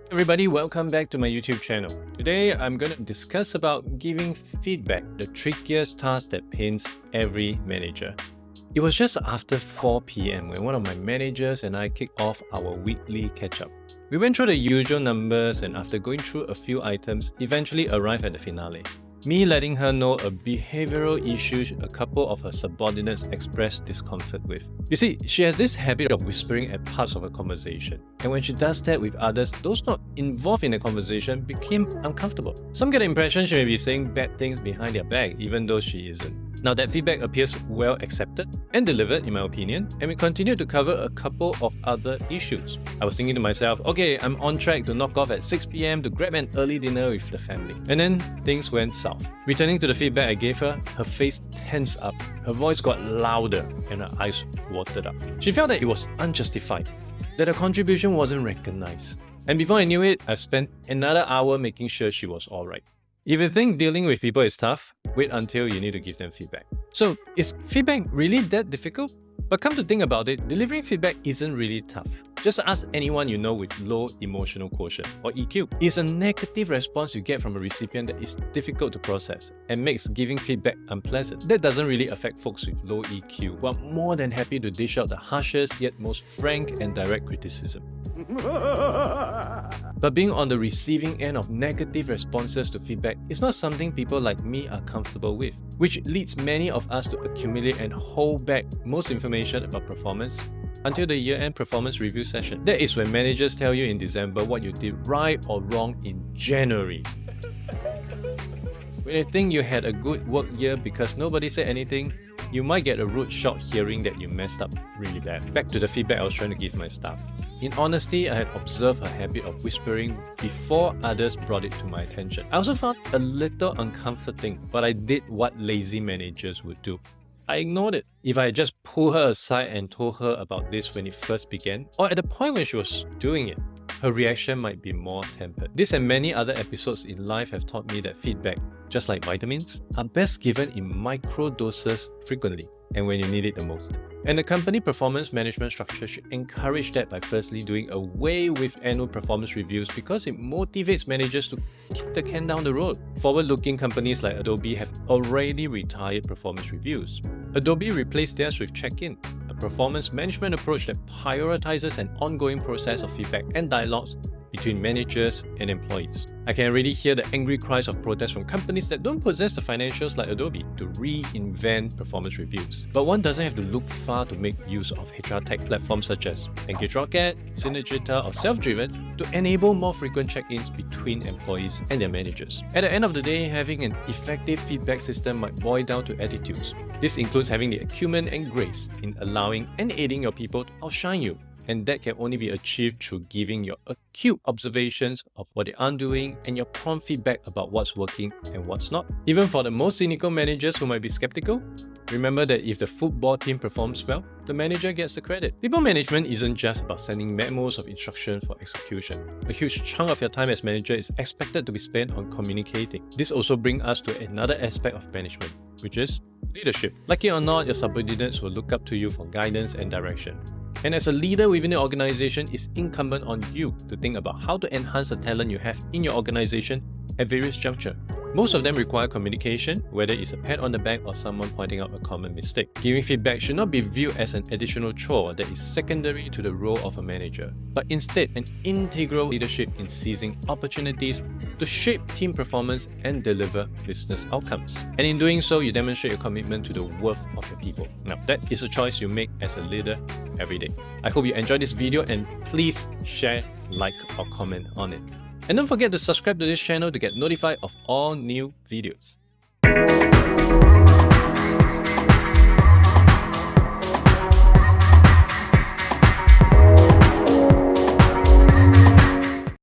Everybody, welcome back to my YouTube channel. Today, I'm going to discuss about giving feedback, the trickiest task that pains every manager. It was just after 4 p.m. when one of my managers and I kicked off our weekly catch-up. We went through the usual numbers and after going through a few items, eventually arrived at the finale. Me letting her know a behavioral issue a couple of her subordinates expressed discomfort with. You see, she has this habit of whispering at parts of a conversation. And when she does that with others, those not involved in the conversation became uncomfortable. Some get the impression she may be saying bad things behind their back, even though she isn't. Now that feedback appears well accepted and delivered in my opinion, and we continue to cover a couple of other issues. I was thinking to myself, okay, I'm on track to knock off at 6 p.m. to grab an early dinner with the family. And then things went south. Returning to the feedback I gave her, her face tensed up, her voice got louder and her eyes watered up. She felt that it was unjustified, that her contribution wasn't recognized. And before I knew it, I spent another hour making sure she was alright. If you think dealing with people is tough, wait until you need to give them feedback. So, is feedback really that difficult? But come to think about it, delivering feedback isn't really tough. Just ask anyone you know with low emotional quotient, or EQ. It's a negative response you get from a recipient that is difficult to process and makes giving feedback unpleasant. That doesn't really affect folks with low EQ, who are more than happy to dish out the harshest yet most frank and direct criticism. But being on the receiving end of negative responses to feedback is not something people like me are comfortable with, which leads many of us to accumulate and hold back most information about performance until the year-end performance review session. That is when managers tell you in December what you did right or wrong in January. When you think you had a good work year because nobody said anything, you might get a rude shock hearing that you messed up really bad. Back to the feedback I was trying to give my staff. In honesty, I had observed her habit of whispering before others brought it to my attention. I also found a little uncomforting, but I did what lazy managers would do. I ignored it. If I had just pulled her aside and told her about this when it first began, or at the point when she was doing it, her reaction might be more tempered. This and many other episodes in life have taught me that feedback, just like vitamins, are best given in micro doses frequently and when you need it the most. And the company performance management structure should encourage that by firstly doing away with annual performance reviews because it motivates managers to kick the can down the road. Forward-looking companies like Adobe have already retired performance reviews. Adobe replaced theirs with check-in, a performance management approach that prioritizes an ongoing process of feedback and dialogues between managers and employees. I can already hear the angry cries of protest from companies that don't possess the financials like Adobe to reinvent performance reviews. But one doesn't have to look far to make use of HR tech platforms such as EngageRocket, Synergita or Self-Driven to enable more frequent check-ins between employees and their managers. At the end of the day, having an effective feedback system might boil down to attitudes. This includes having the acumen and grace in allowing and aiding your people to outshine you. And that can only be achieved through giving your acute observations of what they aren't doing and your prompt feedback about what's working and what's not. Even for the most cynical managers who might be skeptical, remember that if the football team performs well, the manager gets the credit. People management isn't just about sending memos of instruction for execution. A huge chunk of your time as manager is expected to be spent on communicating. This also brings us to another aspect of management, which is leadership. Like it or not, your subordinates will look up to you for guidance and direction. And as a leader within the organization, it's incumbent on you to think about how to enhance the talent you have in your organization at various junctures. Most of them require communication, whether it's a pat on the back or someone pointing out a common mistake. Giving feedback should not be viewed as an additional chore that is secondary to the role of a manager, but instead an integral leadership in seizing opportunities to shape team performance and deliver business outcomes. And in doing so, you demonstrate your commitment to the worth of your people. Now, that is a choice you make as a leader every day. I hope you enjoyed this video and please share, like or comment on it. And don't forget to subscribe to this channel to get notified of all new videos.